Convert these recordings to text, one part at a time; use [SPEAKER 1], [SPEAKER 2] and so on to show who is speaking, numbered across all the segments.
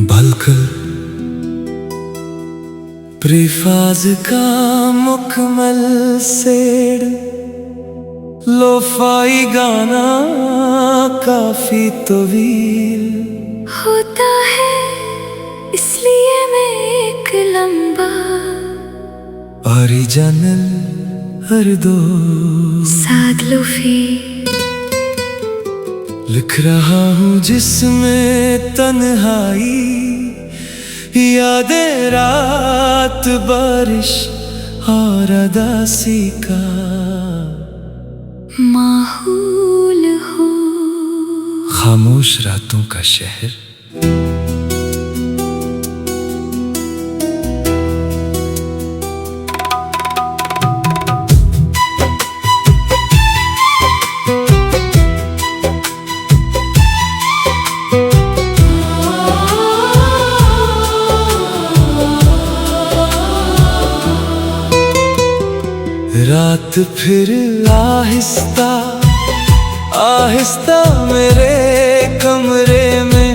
[SPEAKER 1] Bulker प्रिफाज का मुकमल सेड़ lofi गाना काफी तवील
[SPEAKER 2] होता है, इसलिए मैं एक लंबा
[SPEAKER 1] ओरिजिनल हर दो
[SPEAKER 2] साद लोफी
[SPEAKER 1] लिख रहा हूँ जिसमें तन्हाई, यादें रात बारिश और अदासी का
[SPEAKER 2] माहौल हो।
[SPEAKER 1] खामोश रातों का शहर रात फिर आहिस्ता आहिस्ता मेरे कमरे में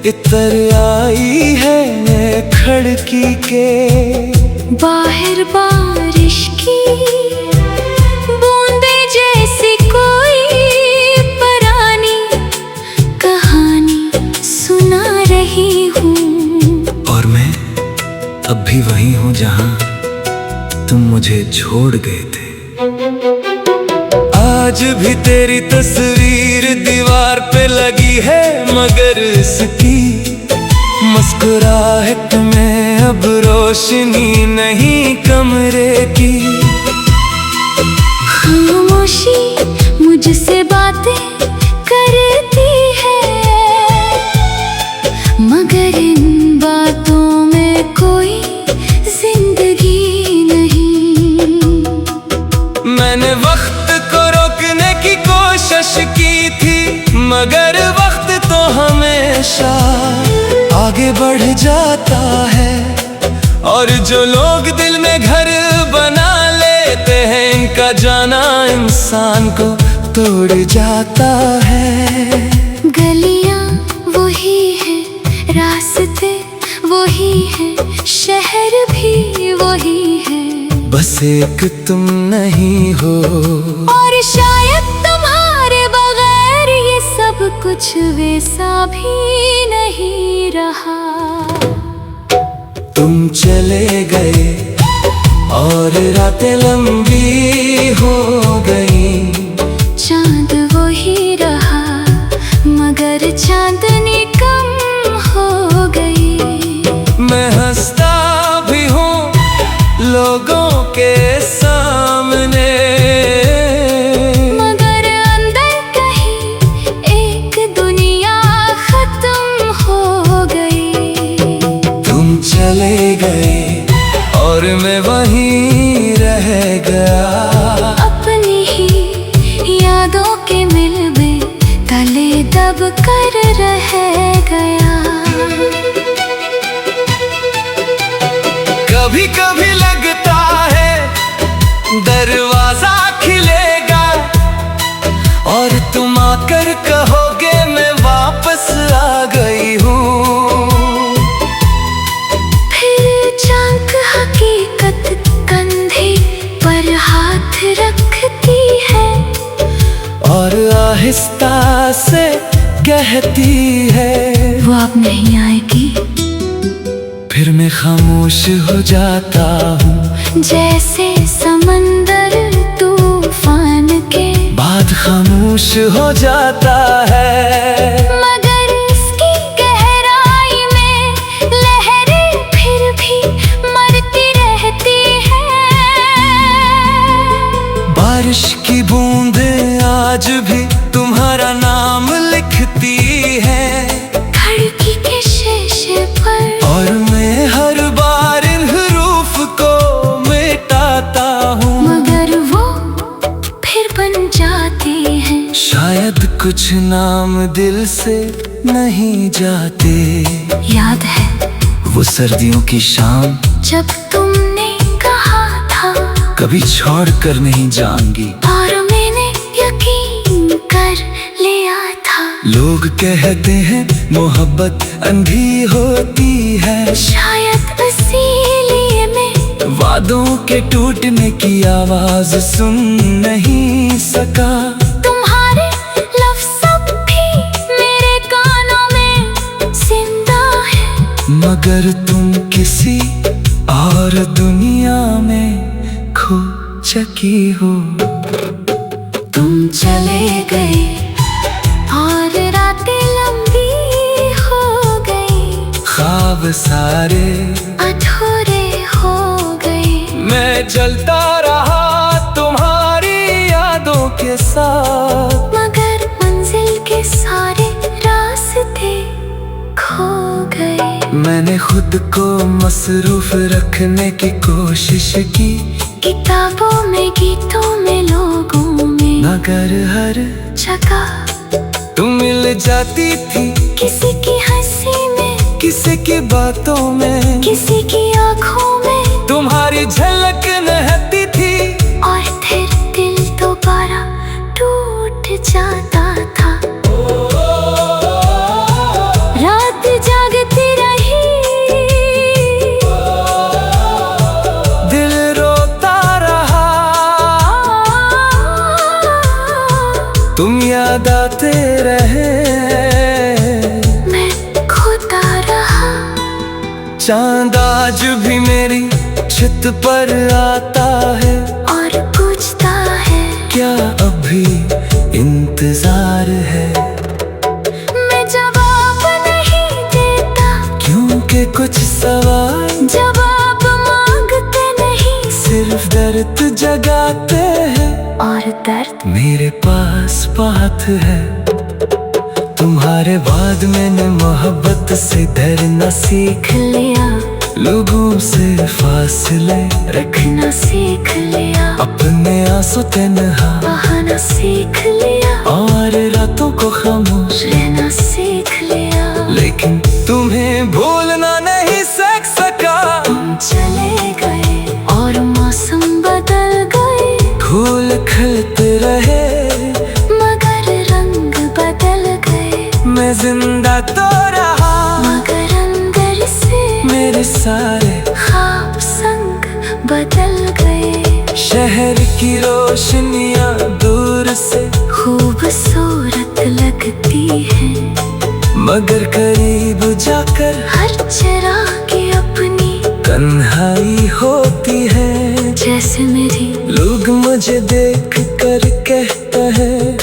[SPEAKER 1] इतर आई है खिड़की के
[SPEAKER 2] बाहर बारिश की बूंदे जैसी कोई पुरानी कहानी सुना रही हूँ।
[SPEAKER 1] और मैं अब भी वही हूँ जहाँ तुम मुझे छोड़ गए थे। आज भी तेरी तस्वीर दीवार पे लगी है, मगर इसकी मुस्कुराहट में अब रोशनी नहीं कमरे की।
[SPEAKER 2] खामोशी मुझसे बातें करती है, मगर इन बातों में कोई जिंदगी नहीं।
[SPEAKER 1] मैंने वक्त को रोकने की कोशिश की थी, मगर वक्त तो हमेशा आगे बढ़ जाता है। और जो लोग दिल में घर बना लेते हैं, इनका जाना इंसान को तोड़ जाता है।
[SPEAKER 2] गलियां वही है, रास्ते वही है, शहर भी वही है,
[SPEAKER 1] बस एक तुम नहीं हो।
[SPEAKER 2] और शायद तुम्हारे बगैर ये सब कुछ वैसा भी नहीं रहा।
[SPEAKER 1] तुम चले गए और रातें लंबी हो गई,
[SPEAKER 2] चांद वही रहा, मगर चांदनी कम हो गई।
[SPEAKER 1] मैं हंसता भी हूँ लोगों के सामने,
[SPEAKER 2] मगर अंदर कहीं एक दुनिया खत्म हो गई।
[SPEAKER 1] तुम चले गए और मैं वहीं रह गया,
[SPEAKER 2] अपनी ही यादों के मिलबे तले दब कर रह गया।
[SPEAKER 1] कभी कभी लगता है दरवाजा खिलेगा और तुम आकर कहोगे मैं वापस आ गई हूँ।
[SPEAKER 2] फिर चांक हकीकत कंधे पर हाथ रखती है
[SPEAKER 1] और आहिस्ता से कहती है,
[SPEAKER 2] वो अब नहीं आएगी।
[SPEAKER 1] फिर मैं खामोश हो जाता हूँ,
[SPEAKER 2] जैसे समंदर तूफान के
[SPEAKER 1] बाद खामोश हो जाता है।
[SPEAKER 2] मगर इसकी गहराई में लहरें फिर भी मरती रहती हैं।
[SPEAKER 1] बारिश की बूंदें आज भी तुम्हारा नाम लिखती है
[SPEAKER 2] खिड़की के शीशे पर,
[SPEAKER 1] और मैं हर बार इन हरूफ को मिटाता हूँ,
[SPEAKER 2] मगर वो फिर बन जाती हैं।
[SPEAKER 1] शायद कुछ नाम दिल से नहीं जाते।
[SPEAKER 2] याद है
[SPEAKER 1] वो सर्दियों की शाम
[SPEAKER 2] जब तुमने कहा था
[SPEAKER 1] कभी छोड़ कर नहीं जाऊंगी,
[SPEAKER 2] और मैंने यकीन कर ले गया था।
[SPEAKER 1] लोग कहते हैं मोहब्बत अंधी होती है,
[SPEAKER 2] शायद इसीलिए मैं
[SPEAKER 1] वादों के टूटने की आवाज सुन नहीं सका।
[SPEAKER 2] तुम्हारे लफ्ज़ भी मेरे कानों में जिंदा है,
[SPEAKER 1] मगर तुम किसी और दुनिया में खो चुकी हो।
[SPEAKER 2] तुम चले गए और रातें लंबी हो गई,
[SPEAKER 1] ख्वाब सारे
[SPEAKER 2] अधूरे हो गए।
[SPEAKER 1] मैं चलता रहा तुम्हारी यादों के साथ,
[SPEAKER 2] मगर मंजिल के सारे रास्ते खो गए।
[SPEAKER 1] मैंने खुद को मसरूफ रखने की कोशिश की,
[SPEAKER 2] किताबों में, गीतों में, लोगों में,
[SPEAKER 1] मगर हर
[SPEAKER 2] जगह
[SPEAKER 1] तुम मिल जाती थी।
[SPEAKER 2] किसी की हंसी में,
[SPEAKER 1] किसी की बातों में,
[SPEAKER 2] किसी की आंखों में,
[SPEAKER 1] तुम्हारी झलक नहती थी।
[SPEAKER 2] और फिर दिल दोबारा टूट जाता था। रात जागती रही,
[SPEAKER 1] दिल रोता रहा, तुम याद आते रहे,
[SPEAKER 2] मैं खोता रहा।
[SPEAKER 1] चांद आज भी मेरी छत पर आता है
[SPEAKER 2] और पूछता है,
[SPEAKER 1] क्या अभी इंतजार है।
[SPEAKER 2] मैं जवाब नहीं देता,
[SPEAKER 1] क्योंकि कुछ सवाल
[SPEAKER 2] जवाब मांगते नहीं,
[SPEAKER 1] सिर्फ दर्द जगाते हैं।
[SPEAKER 2] और दर्द
[SPEAKER 1] मेरे पास बात है, तुम्हारे बाद मैंने मोहब्बत से डरना सीख
[SPEAKER 2] लिया,
[SPEAKER 1] लोगों से फासले
[SPEAKER 2] रखना सीख लिया,
[SPEAKER 1] अपने आंसू तन्हा
[SPEAKER 2] बहाना सीख लिया,
[SPEAKER 1] और रातों को खामोश
[SPEAKER 2] रहना सीख लिया।
[SPEAKER 1] लेकिन तुम्हें भूलना नहीं सका।
[SPEAKER 2] तुम चले गए और मौसम बदल गए,
[SPEAKER 1] फूल खिलते रहे,
[SPEAKER 2] मगर रंग बदल गए।
[SPEAKER 1] मैं जिंदा तो रहा,
[SPEAKER 2] मगर अंदर से
[SPEAKER 1] मेरे सारे
[SPEAKER 2] ख्वाब संग बदल गए।
[SPEAKER 1] शहर की रोशनियां दूर से
[SPEAKER 2] खूबसूरत लगती है,
[SPEAKER 1] मगर करीब जाकर
[SPEAKER 2] हर चिराग अपनी
[SPEAKER 1] तन्हाई होती है।
[SPEAKER 2] जैसे मेरी
[SPEAKER 1] लोग मुझे देख कर कहते हैं,